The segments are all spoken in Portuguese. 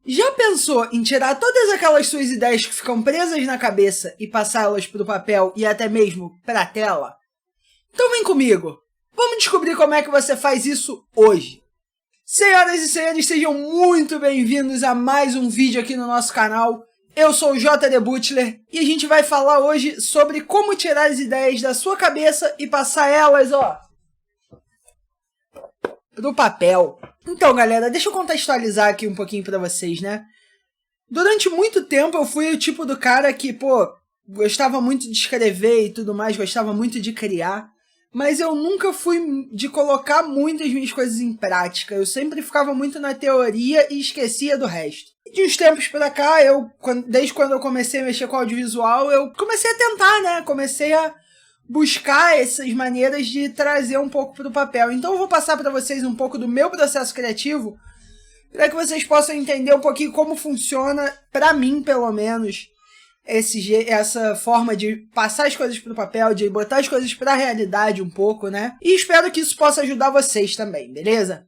Já pensou em tirar todas aquelas suas ideias que ficam presas na cabeça e passá-las para o papel e até mesmo para a tela? Então vem comigo, vamos descobrir como é que você faz isso hoje. Senhoras e senhores, sejam muito bem-vindos a mais um vídeo aqui no nosso canal. Eu sou o JD Butler e a gente vai falar hoje sobre como tirar as ideias da sua cabeça e passar elas, do papel. Então, galera, deixa eu contextualizar aqui um pouquinho pra vocês, né? Durante muito tempo eu fui o tipo do cara que, gostava muito de escrever e tudo mais, gostava muito de criar, mas eu nunca fui de colocar muito as minhas coisas em prática. Eu sempre ficava muito na teoria e esquecia do resto. E de uns tempos pra cá, desde quando eu comecei a mexer com audiovisual, eu comecei a tentar, né? Comecei a buscar essas maneiras de trazer um pouco para o papel. Então eu vou passar para vocês um pouco do meu processo criativo, para que vocês possam entender um pouquinho como funciona, para mim pelo menos, essa forma de passar as coisas para o papel, de botar as coisas para a realidade um pouco, né? E espero que isso possa ajudar vocês também, beleza?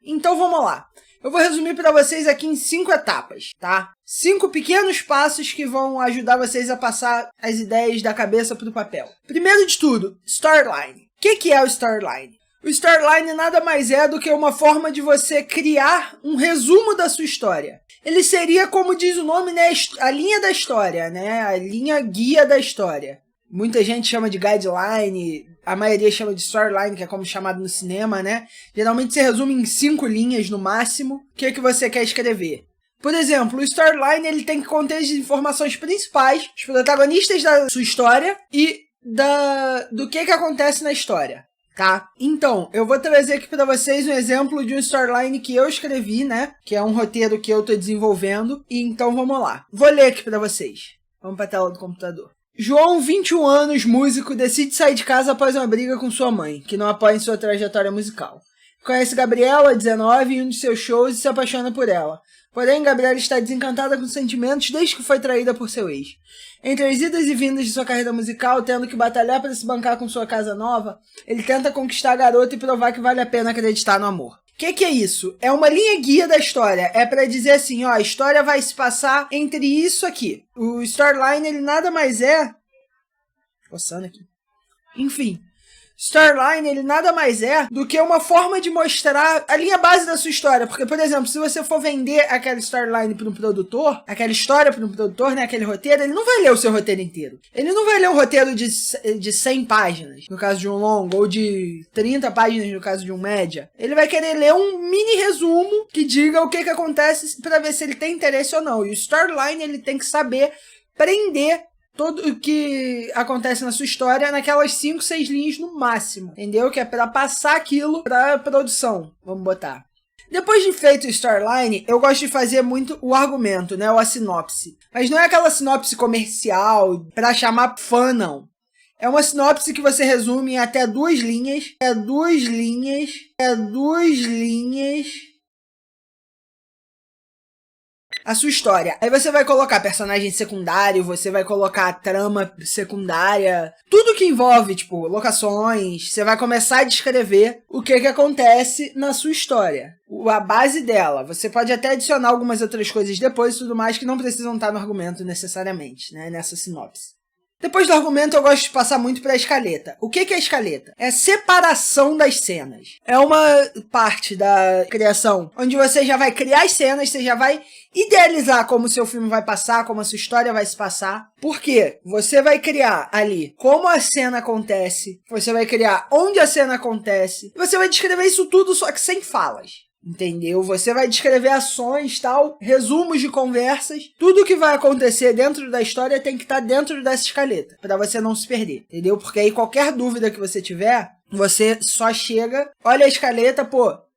Então vamos lá. Eu vou resumir para vocês aqui em 5 etapas, tá? 5 pequenos passos que vão ajudar vocês a passar as ideias da cabeça para o papel. Primeiro de tudo, storyline. O que é o storyline? O storyline nada mais é do que uma forma de você criar um resumo da sua história. Ele seria, como diz o nome, né, a linha da história, né? A linha guia da história. Muita gente chama de guideline, a maioria chama de storyline, que é como chamado no cinema, né? Geralmente se resume em 5 linhas no máximo. O que você quer escrever? Por exemplo, o storyline ele tem que conter as informações principais, os protagonistas da sua história e do que acontece na história, tá? Então, eu vou trazer aqui para vocês um exemplo de um storyline que eu escrevi, né? Que é um roteiro que eu tô desenvolvendo. E então vamos lá. Vou ler aqui para vocês. Vamos para a tela do computador. João, 21 anos, músico, decide sair de casa após uma briga com sua mãe, que não apoia em sua trajetória musical. Conhece Gabriela, 19, em um de seus shows e se apaixona por ela. Porém, Gabriela está desencantada com sentimentos desde que foi traída por seu ex. Entre as idas e vindas de sua carreira musical, tendo que batalhar para se bancar com sua casa nova, ele tenta conquistar a garota e provar que vale a pena acreditar no amor. O que é isso? É uma linha guia da história. É pra dizer assim, a história vai se passar entre isso aqui. O storyline, ele nada mais é... Coçando aqui. Enfim. Storyline, ele nada mais é do que uma forma de mostrar a linha base da sua história. Porque, por exemplo, se você for vender aquela storyline para um produtor, aquela história para um produtor, né, aquele roteiro, ele não vai ler o seu roteiro inteiro. Ele não vai ler um roteiro de 100 páginas, no caso de um longo, ou de 30 páginas, no caso de um média. Ele vai querer ler um mini resumo que diga o que acontece para ver se ele tem interesse ou não. E o storyline, ele tem que saber prender tudo o que acontece na sua história naquelas 5, 6 linhas no máximo, entendeu? Que é para passar aquilo para produção, vamos botar. Depois de feito o storyline, eu gosto de fazer muito o argumento, né? Ou a sinopse. Mas não é aquela sinopse comercial para chamar fã, não. É uma sinopse que você resume em até 2 linhas. A sua história. Aí você vai colocar personagem secundário, você vai colocar trama secundária, tudo que envolve, tipo, locações, você vai começar a descrever o que acontece na sua história. A base dela. Você pode até adicionar algumas outras coisas depois e tudo mais que não precisam estar no argumento necessariamente, né, nessa sinopse. Depois do argumento, eu gosto de passar muito para a escaleta. O que é a escaleta? É a separação das cenas. É uma parte da criação onde você já vai criar as cenas, você já vai idealizar como o seu filme vai passar, como a sua história vai se passar. Por quê? Você vai criar ali como a cena acontece, você vai criar onde a cena acontece, e você vai descrever isso tudo só que sem falas. Entendeu? Você vai descrever ações, tal, resumos de conversas. Tudo que vai acontecer dentro da história tem que estar dentro dessa escaleta, para você não se perder, entendeu? Porque aí qualquer dúvida que você tiver, você só chega, olha a escaleta,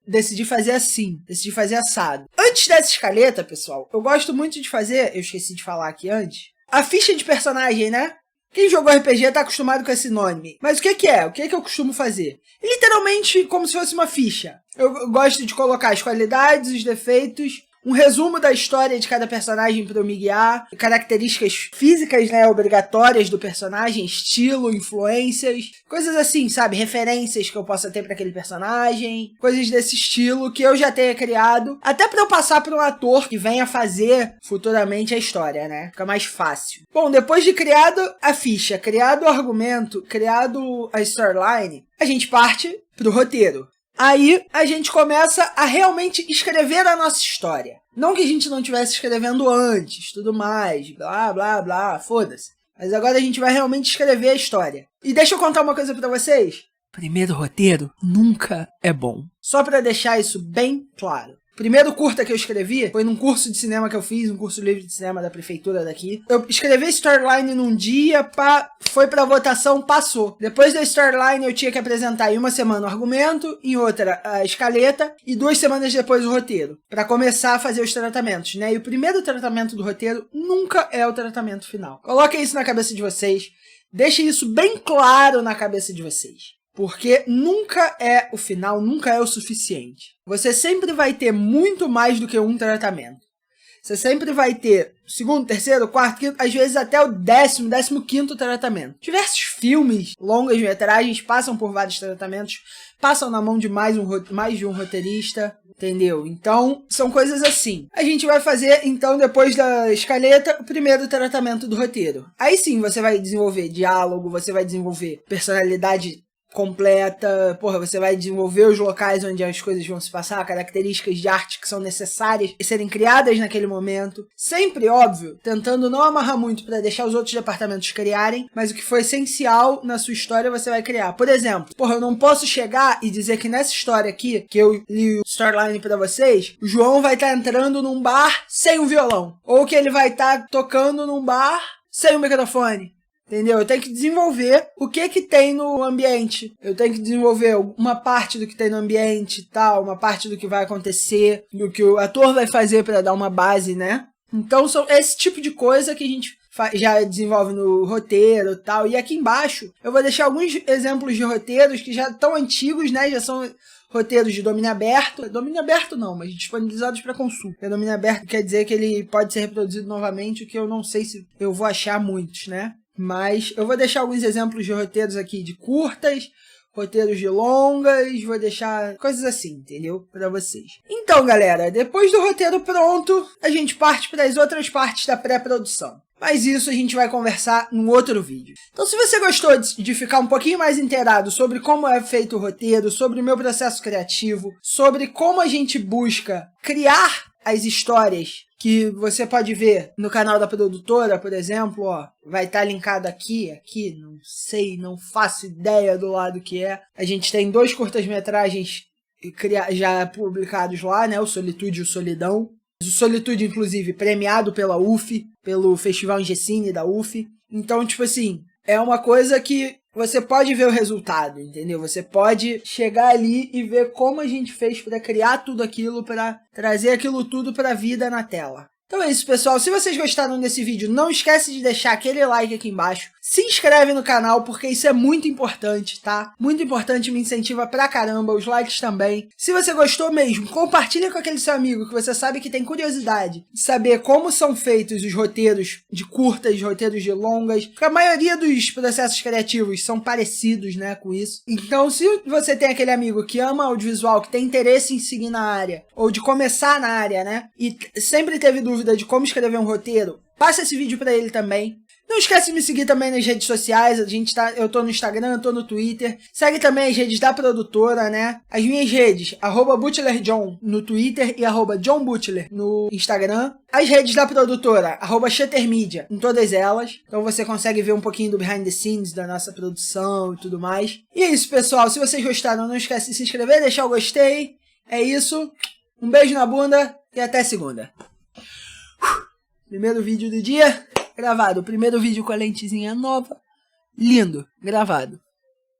decidi fazer assim, decidi fazer assado. Antes dessa escaleta, pessoal, eu gosto muito de fazer, eu esqueci de falar aqui antes, a ficha de personagem, né? Quem jogou RPG tá acostumado com esse nome. Mas o que é? O que eu costumo fazer? Literalmente como se fosse uma ficha. Eu gosto de colocar as qualidades, os defeitos, um resumo da história de cada personagem para eu me guiar, características físicas, né, obrigatórias do personagem, estilo, influências, coisas assim, sabe, referências que eu possa ter para aquele personagem, coisas desse estilo que eu já tenha criado, até para eu passar para um ator que venha fazer futuramente a história, né, fica mais fácil. Bom, depois de criado a ficha, criado o argumento, criado a storyline, a gente parte pro roteiro. Aí a gente começa a realmente escrever a nossa história. Não que a gente não estivesse escrevendo antes, tudo mais, blá, blá, blá, foda-se. Mas agora a gente vai realmente escrever a história. E deixa eu contar uma coisa pra vocês. Primeiro roteiro nunca é bom. Só pra deixar isso bem claro. Primeiro curta que eu escrevi foi num curso de cinema que eu fiz, um curso livre de cinema da prefeitura daqui. Eu escrevi a storyline num dia, foi pra votação, passou. Depois da storyline eu tinha que apresentar em uma semana o argumento, em outra a escaleta e 2 semanas depois o roteiro. Pra começar a fazer os tratamentos, né? E o primeiro tratamento do roteiro nunca é o tratamento final. Coloquem isso na cabeça de vocês. Deixem isso bem claro na cabeça de vocês. Porque nunca é o final, nunca é o suficiente. Você sempre vai ter muito mais do que um tratamento. Você sempre vai ter segundo, terceiro, quarto, quinto, às vezes até o 15º tratamento. Diversos filmes, longas metragens passam por vários tratamentos, passam na mão de mais de um roteirista, entendeu? Então, são coisas assim. A gente vai fazer, então, depois da escaleta, o primeiro tratamento do roteiro. Aí sim, você vai desenvolver diálogo, você vai desenvolver personalidade completa, você vai desenvolver os locais onde as coisas vão se passar, características de arte que são necessárias e serem criadas naquele momento. Sempre, óbvio, tentando não amarrar muito para deixar os outros departamentos criarem, mas o que for essencial na sua história você vai criar. Por exemplo, eu não posso chegar e dizer que nessa história aqui, que eu li o storyline para vocês, o João vai estar entrando num bar sem um violão, ou que ele vai estar tocando num bar sem um microfone. Entendeu? Eu tenho que desenvolver o que tem no ambiente. Eu tenho que desenvolver uma parte do que tem no ambiente e tal, uma parte do que vai acontecer, do que o ator vai fazer para dar uma base, né? Então, são esse tipo de coisa que a gente já desenvolve no roteiro e tal. E aqui embaixo, eu vou deixar alguns exemplos de roteiros que já estão antigos, né? Já são roteiros de domínio aberto. Domínio aberto não, mas disponibilizados para consulta. Porque domínio aberto quer dizer que ele pode ser reproduzido novamente, o que eu não sei se eu vou achar muitos, né? Mas eu vou deixar alguns exemplos de roteiros aqui de curtas, roteiros de longas, vou deixar coisas assim, entendeu? Pra vocês. Então, galera, depois do roteiro pronto, a gente parte para as outras partes da pré-produção. Mas isso a gente vai conversar num outro vídeo. Então, se você gostou de ficar um pouquinho mais inteirado sobre como é feito o roteiro, sobre o meu processo criativo, sobre como a gente busca criar as histórias que você pode ver no canal da produtora, por exemplo, vai estar linkado aqui, não sei, não faço ideia do lado que é. A gente tem 2 curtas-metragens já publicados lá, né, o Solitude e o Solidão. O Solitude, inclusive, premiado pela UF, pelo Festival Ingessine da UF. Então, tipo assim, é uma coisa que você pode ver o resultado, entendeu? Você pode chegar ali e ver como a gente fez para criar tudo aquilo, para trazer aquilo tudo para a vida na tela. Então é isso, pessoal. Se vocês gostaram desse vídeo, não esquece de deixar aquele like aqui embaixo. Se inscreve no canal, porque isso é muito importante, tá? Muito importante, me incentiva pra caramba, os likes também. Se você gostou mesmo, compartilha com aquele seu amigo que você sabe que tem curiosidade de saber como são feitos os roteiros de curtas, roteiros de longas, porque a maioria dos processos criativos são parecidos, né, com isso. Então, se você tem aquele amigo que ama audiovisual, que tem interesse em seguir na área, ou de começar na área, né, e sempre teve dúvida de como escrever um roteiro, passa esse vídeo pra ele também. Não esquece de me seguir também nas redes sociais, eu tô no Instagram, tô no Twitter. Segue também as redes da produtora, né? As minhas redes, @ButlerJohn no Twitter e @JohnButler no Instagram. As redes da produtora, @ShutterMedia, em todas elas. Então você consegue ver um pouquinho do behind the scenes da nossa produção e tudo mais. E é isso, pessoal. Se vocês gostaram, não esquece de se inscrever, deixar o gostei. É isso. Um beijo na bunda e até segunda. Primeiro vídeo do dia, gravado. Primeiro vídeo com a lentezinha nova. Lindo, gravado.